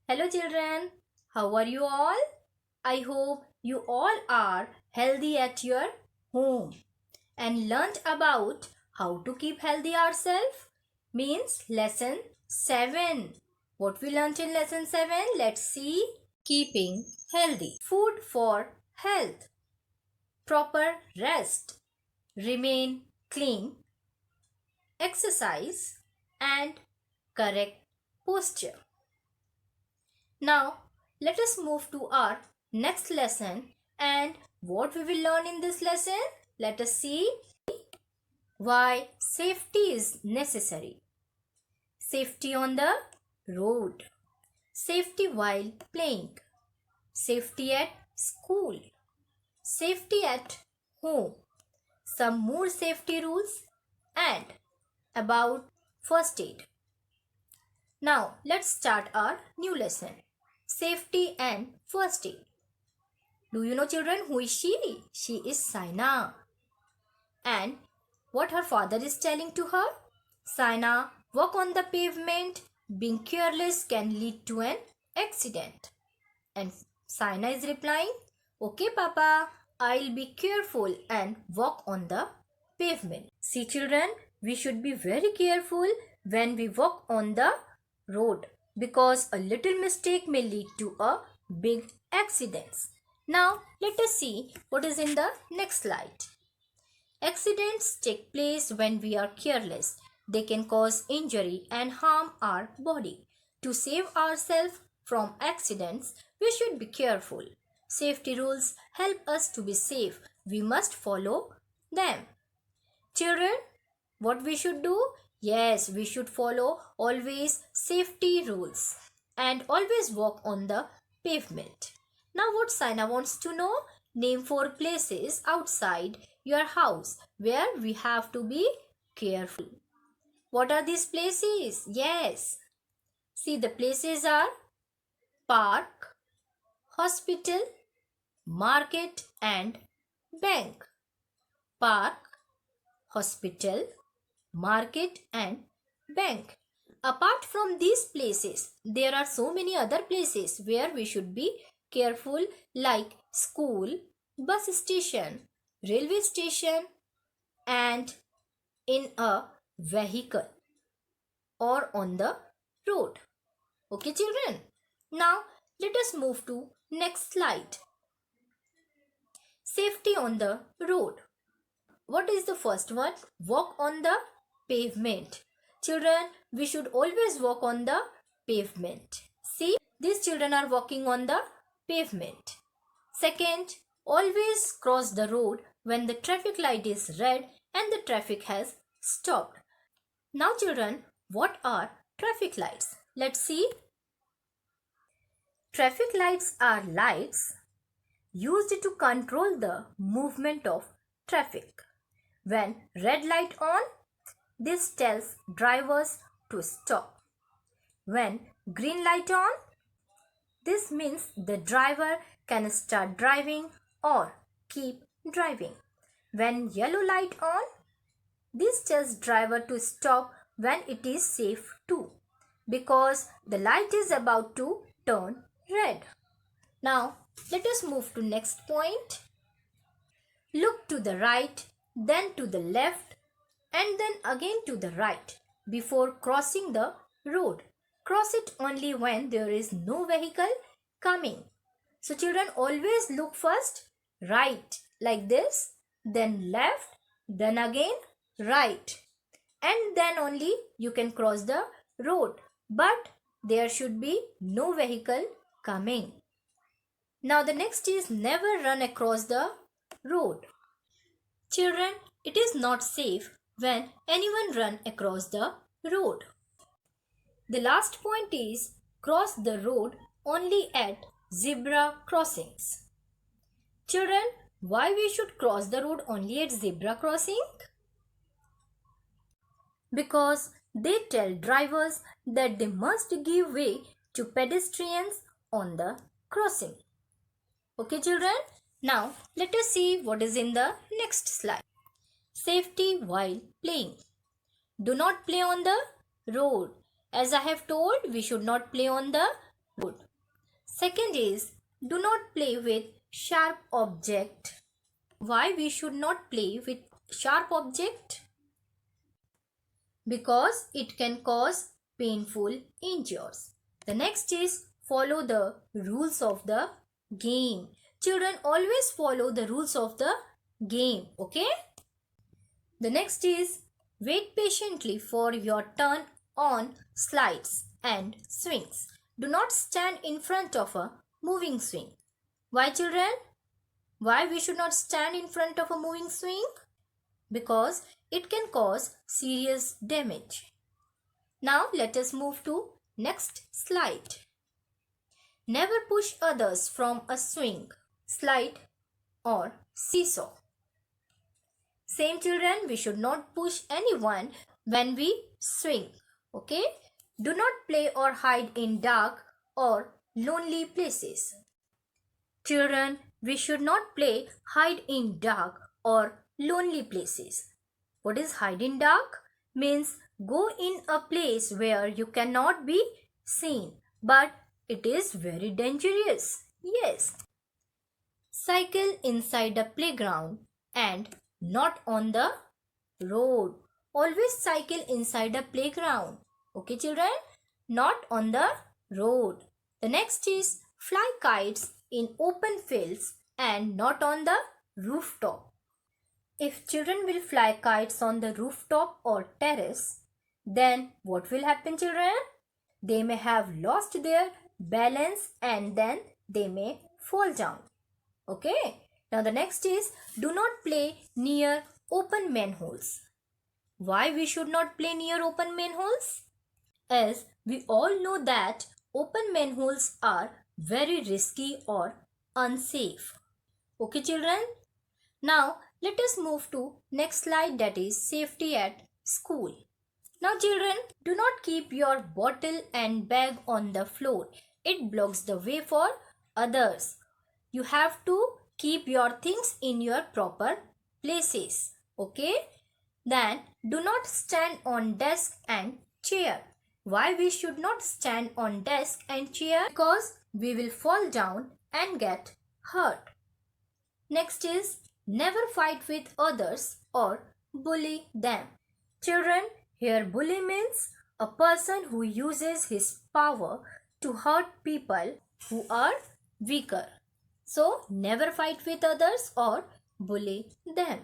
Hello children, how are you all? I hope you all are healthy at your home and learned about how to keep healthy ourselves. Means lesson 7. What we learned in lesson 7? Let's see. Keeping healthy. Food for health. Proper rest. Remain clean. Exercise and correct posture. Now, let us move to our next lesson and what we will learn in this lesson. Let us see why safety is necessary. Safety on the road, safety while playing, safety at school, safety at home, some more safety rules and about first aid. Now, let's start our new lesson. Safety and first aid. Do you know children who is she? She is Saina. And what her father is telling to her? Saina, walk on the pavement. Being careless can lead to an accident. And Saina is replying, okay Papa, I'll be careful and walk on the pavement. See children, we should be very careful when we walk on the road because a little mistake may lead to a big accident. Now let us see what is in the next slide. Accidents take place when we are careless. They can cause injury and harm our body. To save ourselves from accidents, we should be careful. Safety rules help us to be safe. We must follow them. Children, what we should do? Yes, we should follow always safety rules and always walk on the pavement. Now what Saina wants to know? Name 4 places outside your house where we have to be careful. What are these places? Yes. See, the places are park, hospital, market and bank. Park, hospital, market and bank. Apart from these places, there are so many other places where we should be careful like school, bus station, railway station and in a vehicle or on the road. Okay children. Now let us move to next slide. Safety on the road. What is the first one? Walk on the pavement. Children, we should always walk on the pavement. See, these children are walking on the pavement. Second, always cross the road when the traffic light is red and the traffic has stopped. Now children, what are traffic lights? Let's see. Traffic lights are lights used to control the movement of traffic. When red light on, this tells drivers to stop. When green light on, this means the driver can start driving or keep driving. When yellow light on, this tells driver to stop when it is safe to, because the light is about to turn red. Now let us move to next point. Look to the right, then to the left and then again to the right before crossing the road. Cross it only when there is no vehicle coming. So children, always look first right like this, then left, then again right. And then only you can cross the road. But there should be no vehicle coming. Now the next is never run across the road. Children, it is not safe when anyone run across the road. The last point is cross the road only at zebra crossings. Children, why we should cross the road only at zebra crossing? Because they tell drivers that they must give way to pedestrians on the crossing. Okay children, now let us see what is in the next slide. Safety while playing. Do not play on the road. As I have told, we should not play on the Good. Second is, do not play with sharp object. Why we should not play with sharp object? Because it can cause painful injuries. The next is, follow the rules of the game. Children, always follow the rules of the game, okay? The next is, wait patiently for your turn on slides and swings. Do not stand in front of a moving swing. Why, children? Why we should not stand in front of a moving swing? Because it can cause serious damage. Now let us move to next slide. Never push others from a swing, slide or seesaw. Same, children, we should not push anyone when we swing. Okay? Do not play or hide in dark or lonely places. Children, we should not play hide in dark or lonely places. What is hide in dark? Means go in a place where you cannot be seen, but it is very dangerous. Yes. Cycle inside a playground and not on the road. Always cycle inside a playground. Okay, children? Not on the road. The next is fly kites in open fields and not on the rooftop. If children will fly kites on the rooftop or terrace, then what will happen, children? They may have lost their balance and then they may fall down. Okay. Now the next is, do not play near open manholes. Why we should not play near open manholes? As we all know that open manholes are very risky or unsafe. Okay, children? Now let us move to next slide, that is safety at school. Now children, do not keep your bottle and bag on the floor. It blocks the way for others. You have to keep your things in your proper places. Okay? Then do not stand on desk and chair. Why we should not stand on desk and chair? Because we will fall down and get hurt. Next is, never fight with others or bully them. Children, here bully means a person who uses his power to hurt people who are weaker. So, never fight with others or bully them.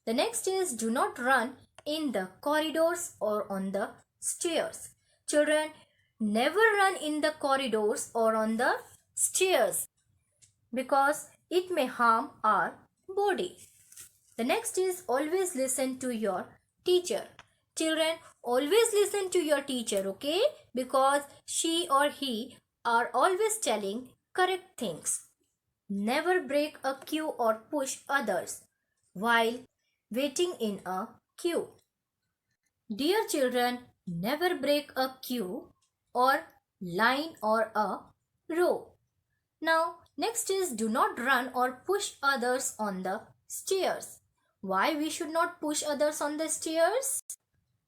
The next is, do not run in the corridors or on the stairs. Children, never run in the corridors or on the stairs because it may harm our body. The next is, always listen to your teacher. Children, always listen to your teacher, okay? Because she or he are always telling correct things. Never break a queue or push others while waiting in a queue. Dear children, never break a queue or line or a row. Now, next is, do not run or push others on the stairs. Why we should not push others on the stairs?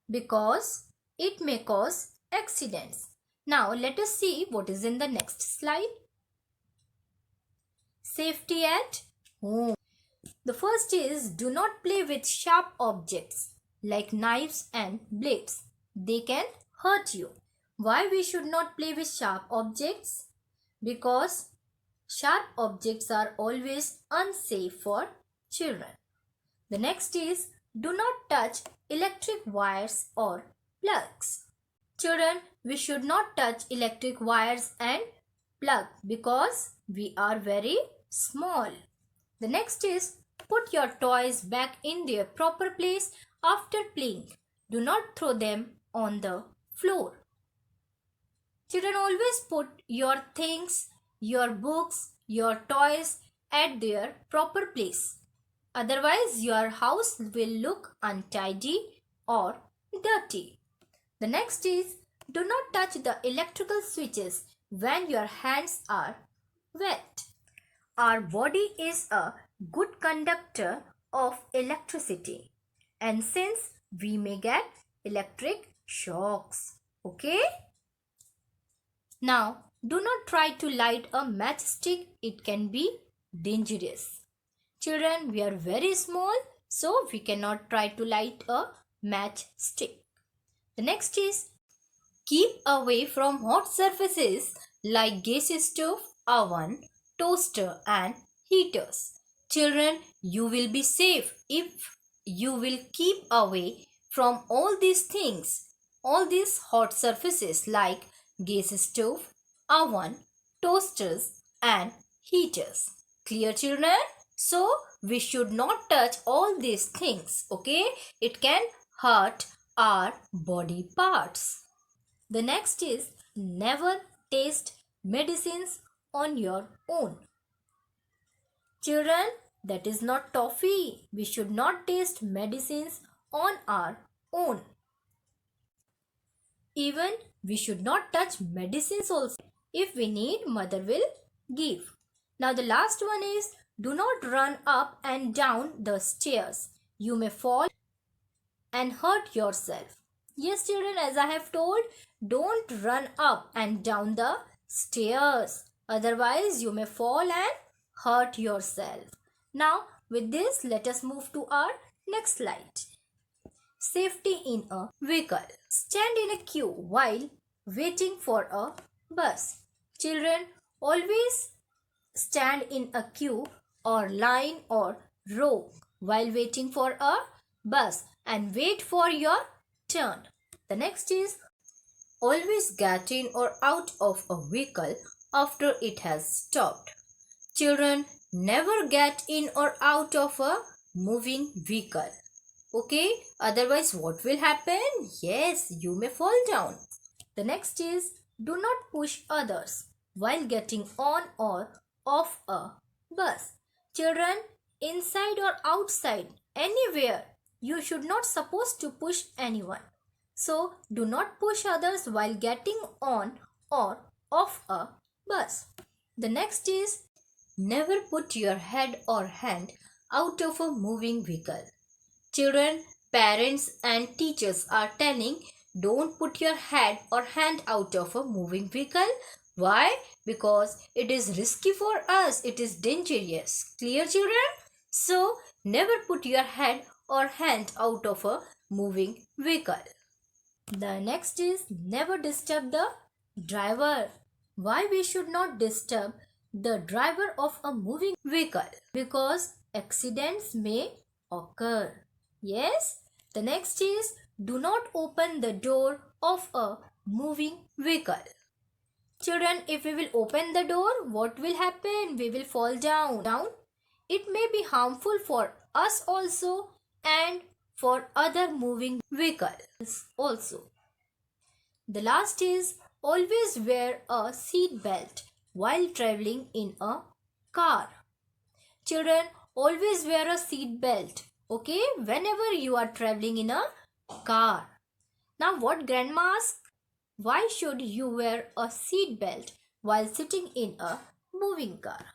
Because it may cause accidents. Now, let us see what is in the next slide. Safety at home. The first is, do not play with sharp objects like knives and blades. They can hurt you. Why we should not play with sharp objects? Because sharp objects are always unsafe for children. The next is, do not touch electric wires or plugs. Children, we should not touch electric wires and plug because we are very small. The next is, put your toys back in their proper place after playing. Do not throw them on the floor. Children, always put your things, your books, your toys at their proper place. Otherwise, your house will look untidy or dirty. The next is, do not touch the electrical switches when your hands are wet. Our body is a good conductor of electricity, and since we may get electric shocks. Okay? Now, Do not try to light a matchstick, it can be dangerous. Children, we are very small, so we cannot try to light a matchstick. The next is keep away from hot surfaces like gas stove, oven, toaster and heaters. Children, you will be safe if you will keep away from all these things, all these hot surfaces like gas stove, oven, toasters and heaters. Clear, children? So we should not touch all these things, okay? It can hurt our body parts. The next is never taste medicines on your own. Children, that is not toffee. We should not taste medicines on our own. Even we should not touch medicines also. If we need, mother will give. Now the last one is do not run up and down the stairs. You may fall and hurt yourself. Yes, children, as I have told, don't run up and down the stairs. Otherwise, you may fall and hurt yourself. Now, with this, let us move to our next slide. Safety in a vehicle. Stand in a queue while waiting for a bus. Children, always stand in a queue or line or row while waiting for a bus and wait for your turn. The next is always get in or out of a vehicle after it has stopped. Children, never get in or out of a moving vehicle. Okay, otherwise what will happen? Yes, you may fall down. The next is do not push others while getting on or off a bus. Children, inside or outside, anywhere, you should not supposed to push anyone. So, do not push others while getting on or off a bus. The next is never put your head or hand out of a moving vehicle. Children, parents and teachers are telling don't put your head or hand out of a moving vehicle. Why? Because it is risky for us. It is dangerous. Clear, children? So, never put your head or hand out of a moving vehicle. The next is never disturb the driver. Why we should not disturb the driver of a moving vehicle? Because accidents may occur. Yes? The next is do not open the door of a moving vehicle. Children, if we will open the door, what will happen? We will fall down. It may be harmful for us also and for other moving vehicles also. The last is always wear a seat belt while traveling in a car. Children, always wear a seat belt, okay, whenever you are traveling in a car. Now what grandma asks? Why should you wear a seat belt while sitting in a moving car?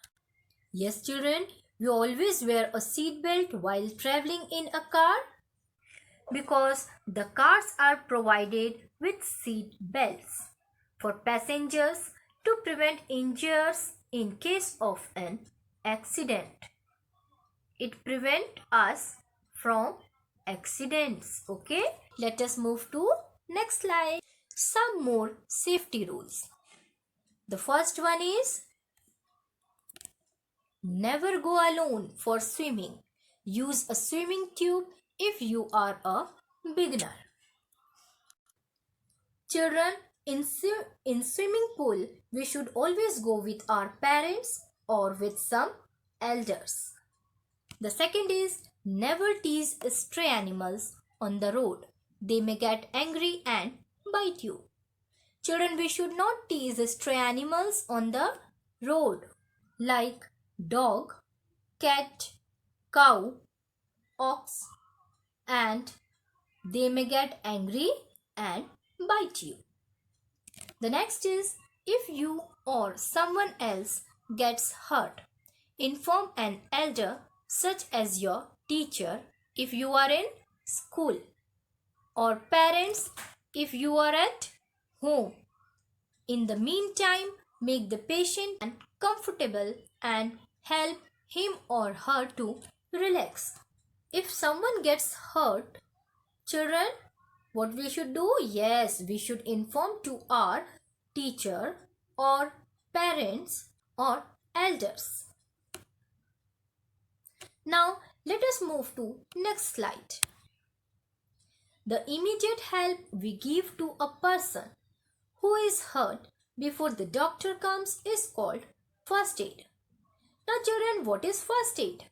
Yes, children, we always wear a seat belt while traveling in a car because the cars are provided with seat belts for passengers to prevent injuries in case of an accident. It prevents us from accidents. Okay, let us move to next slide. Some more safety rules. The first one is never go alone for swimming. Use a swimming tube if you are a beginner. Children, in swimming pool, we should always go with our parents or with some elders. The second is never tease stray animals on the road. They may get angry and bite you. Children, we should not tease stray animals on the road like dog, cat, cow, ox, and they may get angry and bite you. The next is if you or someone else gets hurt, inform an elder such as your teacher if you are in school or parents if you are at home. In the meantime, make the patient comfortable and help him or her to relax. If someone gets hurt, children, what we should do? Yes, we should inform to our teacher or parents or elders. Now let us move to next slide. The immediate help we give to a person who is hurt before the doctor comes is called first aid. Now children, what is first aid?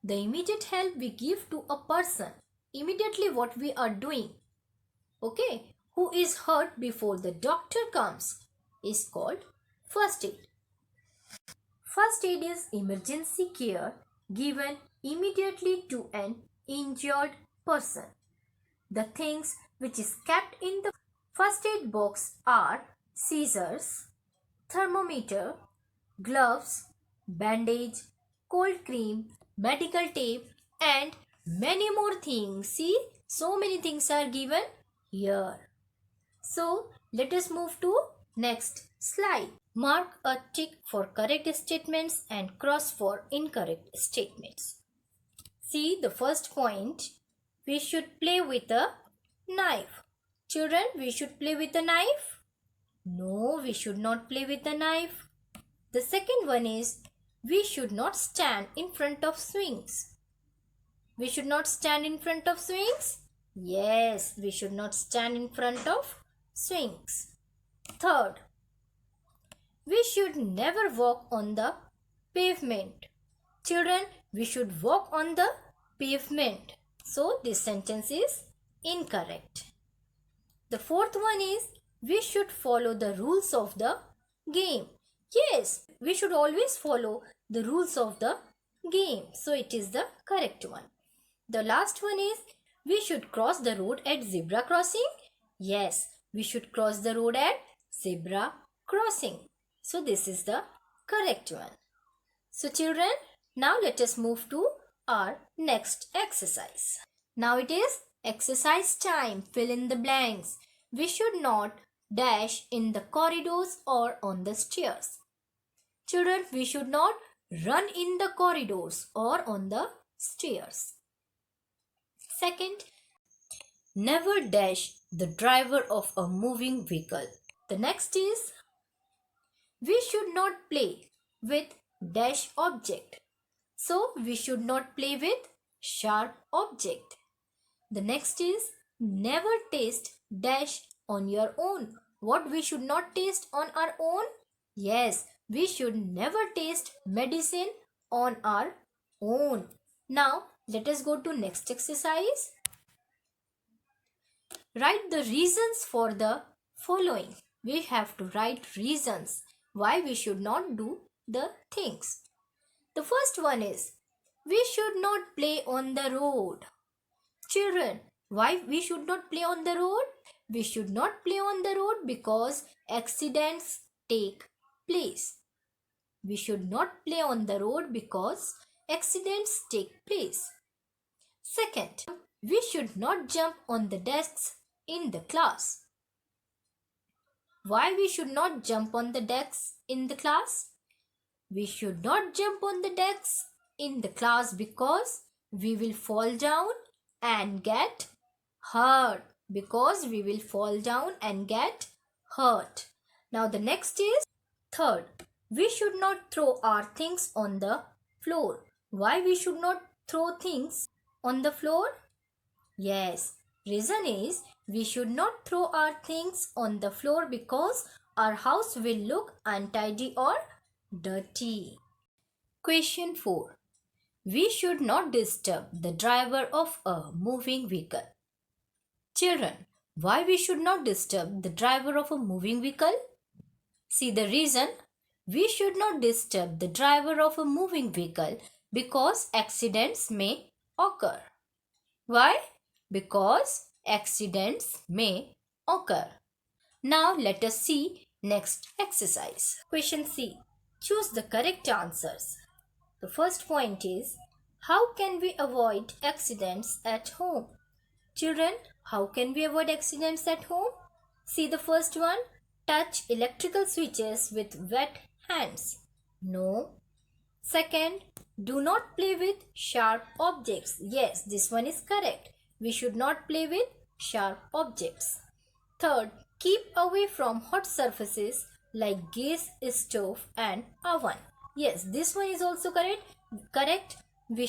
The immediate help we give to a person, immediately what we are doing, okay, who is hurt before the doctor comes is called first aid. First aid is emergency care given immediately to an injured person. The things which is kept in the first aid box are scissors, thermometer, gloves, bandage, cold cream, medical tape and many more things. See, so many things are given here. So, let us move to next slide. Mark a tick for correct statements and cross for incorrect statements. See the first point. We should play with a knife. Children, we should play with a knife? No, we should not play with a knife. The second one is we should not stand in front of swings. We should not stand in front of swings? Yes, we should not stand in front of swings. Third, we should never walk on the pavement. Children, we should walk on the pavement. So, this sentence is incorrect. The fourth one is we should follow the rules of the game. Yes, we should always follow the rules of the game. So, it is the correct one. The last one is we should cross the road at zebra crossing. Yes, we should cross the road at zebra crossing. So, this is the correct one. So, children, now let us move to our next exercise. Now it is exercise time. Fill in the blanks. We should not dash in the corridors or on the stairs. Children, we should not run in the corridors or on the stairs. Second, never dash the driver of a moving vehicle. The next is we should not play with dash object. So, we should not play with sharp object. The next is never taste dash on your own. What we should not taste on our own? Yes, we should never taste medicine on our own. Now, let us go to next exercise. Write the reasons for the following. We have to write reasons why we should not do the things. The first one is we should not play on the road. Children, why we should not play on the road? We should not play on the road because accidents take place. We should not play on the road because accidents take place. Second, we should not jump on the desks in the class. Why we should not jump on the desks in the class? We should not jump on the desks in the class because we will fall down and get hurt. Because we will fall down and get hurt. Now the next is third. We should not throw our things on the floor. Why we should not throw things on the floor? Yes, reason is we should not throw our things on the floor because our house will look untidy or dirty. Question 4. We should not disturb the driver of a moving vehicle. Children, why we should not disturb the driver of a moving vehicle? See the reason. We should not disturb the driver of a moving vehicle because accidents may occur. Why? Because accidents may occur. Now let us see next exercise. Question C. Choose the correct answers. The first point is, how can we avoid accidents at home? Children, how can we avoid accidents at home? See the first one. touch electrical switches with wet hands? No. Second, do not play with sharp objects. Yes, this one is correct. We should not play with sharp objects. Third, keep away from hot surfaces like gas stove and oven. Yes, this one is also correct. We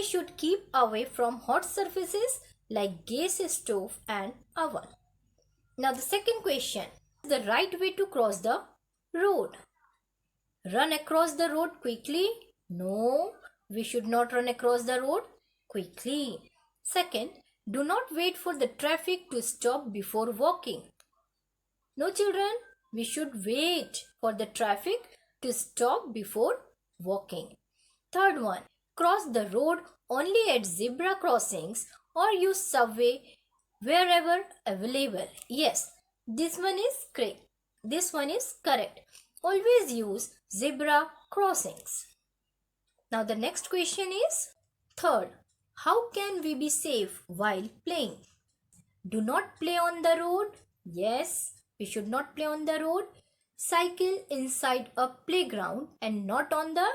should keep away from hot surfaces like gas stove and oven. Now the second question, the right way to cross the road. Run across the road quickly? No, we should not run across the road quickly. Second, do not wait for the traffic to stop before walking. No children, we should wait for the traffic to stop before walking. Third one, cross the road only at zebra crossings or use subway wherever available. Yes, this one is correct. This one is correct. Always use zebra crossings. Now the next question is third, how can we be safe while playing? Do not play on the road. Yes, we should not play on the road. Cycle inside a playground and not on the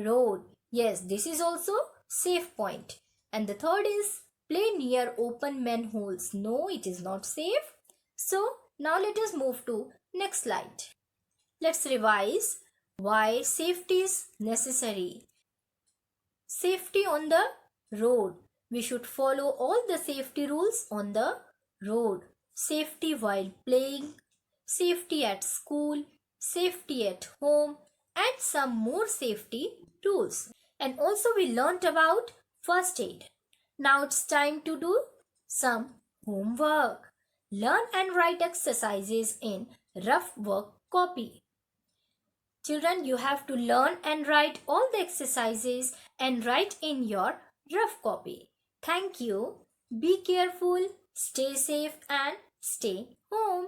road. Yes, this is also safe point. And the third is play near open manholes. No, it is not safe. So now let us move to next slide. Let's revise why safety is necessary. Safety on the road. We should follow all the safety rules on the road. Safety while playing, safety at school, safety at home, and some more safety rules. And also we learnt about first aid. Now it's time to do some homework. Learn and write exercises in rough work copy. Children, you have to learn and write all the exercises and write in your rough copy. Thank you. Be careful, stay safe and stay home.